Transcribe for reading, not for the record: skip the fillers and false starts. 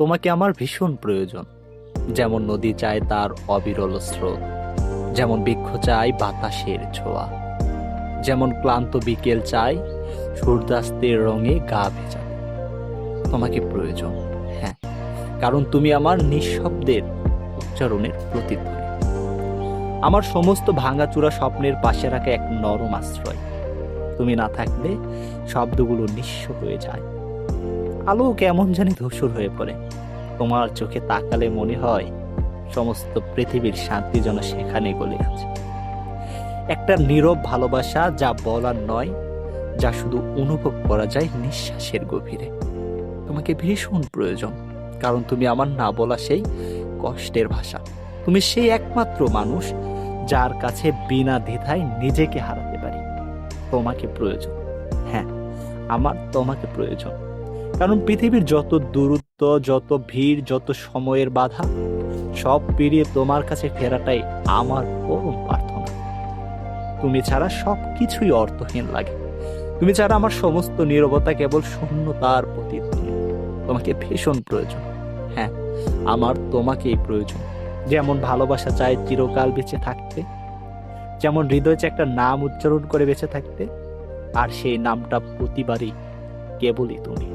তোমাকে আমার ভীষণ প্রয়োজন। যেমন নদী চায় তার অবিরল স্রোত, যেমন বৃক্ষ চায় বাতাসের ছোঁয়া, যেমন ক্লান্ত বিকেল চায় সূর্যাস্তের রঙে গা ভেজাতে। তোমাকে প্রয়োজন, হ্যাঁ, কারণ তুমি আমার নিঃশব্দের উচ্চারণের প্রতিধ্বনি, আমার সমস্ত ভাঙাচুরা স্বপ্নের পাশে রাখা এক নরম আশ্রয়। তুমি না থাকলে শব্দগুলো নিঃস্ব হয়ে যায়, আলো কেমন জানি ধূসর হয়ে পড়ে। তোমার চোখে তাকালে মনে হয় সমস্ত পৃথিবীর শান্তি যেন সেখানে গলে আছে। একটা নীরব ভালোবাসা, যা বলার নয়, যা শুধু অনুভব করা যায় নিঃশ্বাসের গভীরে। তোমাকে ভীষণ প্রয়োজন, কারণ তুমি আমার না বলা সেই কষ্টের ভাষা। তুমি সেই একমাত্র মানুষ যার কাছে বিনা দ্বিধায় নিজেকে হারাতে পারি। তোমাকে প্রয়োজন, হ্যাঁ, আমার তোমাকে প্রয়োজন, কারণ পৃথিবীর যত দূরত্ব, যত ভিড়, যত সময়ের বাধা, সব পেরিয়ে তোমার কাছে ফেরাটাই আমার পরম প্রার্থনা। তুমি ছাড়া সব কিছুই অর্থহীন লাগে। তুমি ছাড়া আমার সমস্ত নীরবতা কেবল শূন্যতার প্রতিধ্বনি। তোমাকে ভীষণ প্রয়োজন, হ্যাঁ, আমার তোমাকেই প্রয়োজন। যেমন ভালোবাসা চায় চিরকাল বেঁচে থাকতে, যেমন হৃদয় চায় একটা নাম উচ্চারণ করে বেঁচে থাকতে, আর সেই নামটা প্রতিবারই কেবলই তুমি।